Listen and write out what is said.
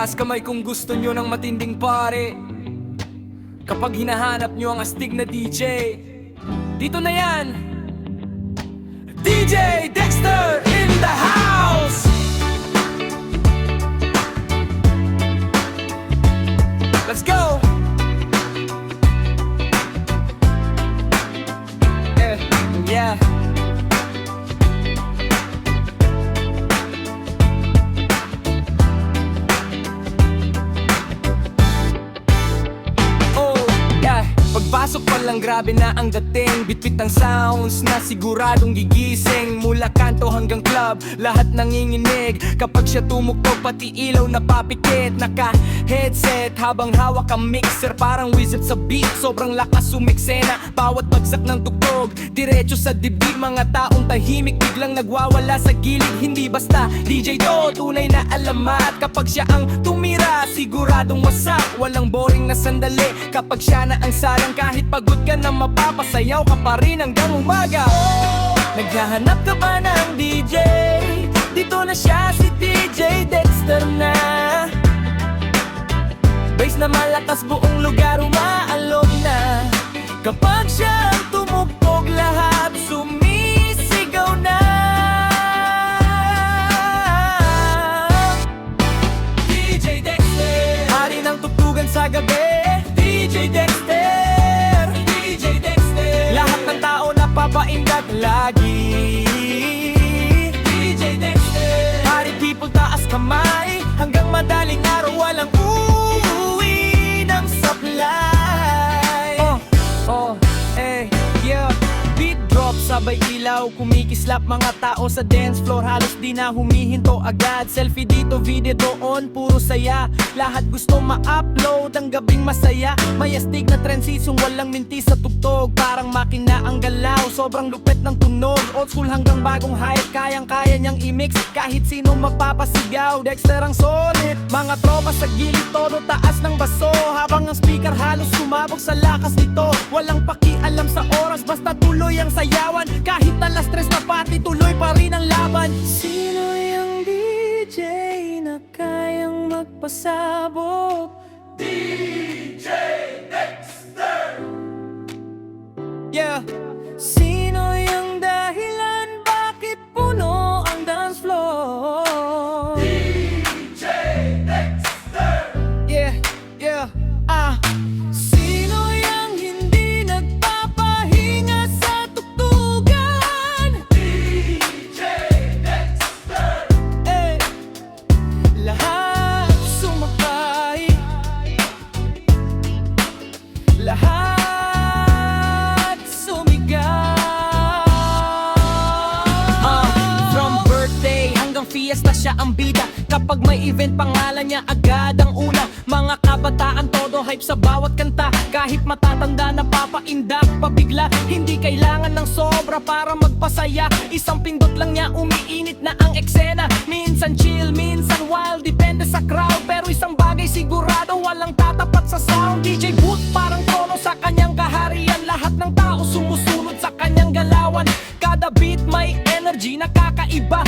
Itaas kamay kung gusto nyo ng matinding pare. Kapag hinahanap nyo ang astig na DJ, dito na yan. DJ Dexter in the house. Let's go. Yeah. Pagpasok pa lang grabe na ang dating. Bitbit ang sounds na siguradong gigising. Mula kanto hanggang club, lahat nanginginig. Kapag siya tumugtog, pati ilaw napapikit. Naka-headset habang hawak ang mixer, parang wizard sa beat. Sobrang lakas sumiksena, bawat bagsak ng tugtog diretso sa dibdib. Mga taong tahimik biglang nagwawala sa gilid. Hindi basta DJ to, tunay na alamat. Kapag siya ang tumira, siguradong wasak. Walang boring na sandali kapag siya na ang sarang. Kahit pagod ka na mapapasayaw ka pa rin hanggang umaga. Naghahanap ka ba ng DJ? Dito na siya, si DJ Dexter na. Bass na malakas, buong lugar umaalog na. Kapag siya ang tumugtog, lahat sumisigaw na. DJ Dexter, hari ng tugtugan sa gabi. DJ Dexter, papaindak lagi. DJ Dexter, party people taas kamay. Hanggang madaling araw walang uuwi ng supply. Yeah. Beat drop, sabay ilaw, kumikislap mga tao sa dance floor. Halos di na humihinto agad. Selfie dito, video doon, puro saya. Lahat gusto ma-upload, ang gabing masaya. May astig na transition, walang minti sa tugtog. Parang makina ang galaw, sobrang lupit ng tunog. Old school hanggang bagong hype, kayang-kaya niyang i-mix. Kahit sino magpapasigaw, Dexter ang solid. Mga tropa sa gilid, todo taas ng baso. Habang ang speaker halos sumabog sa lakas nito. Walang pakialam sa oras, basta tuloy ang sayawan. Kahit alas 3 na pati, tuloy pa rin ang laban. Sino yung DJ na kayang magpasabog? DJ Dexter. Yeah. Sino yung dahilan bakit puno ang dance floor? DJ Dexter. Yeah. Sino yung hindi nagpapahinga sa tugtugan? DJ Dexter. Lahat sumakay, lahat sumigaw. From birthday hanggang fiesta siya ang bida. Kapag may event, pangalan niya agad ang una. Mga kabataan todo hype sa bawat kanta. Kahit matatanda na papaindak pabigla. Hindi kailangan ng sobra para magpasaya. Isang pindot lang niya, umiinit na ang eksena. Minsan chill, minsan wild, depende sa crowd. Pero isang bagay sigurado, walang tatapat sa sound. DJ Booth parang trono sa kanyang kaharian. Lahat ng tao sumusunod sa kanyang galawan. Kada beat may energy na kakaiba.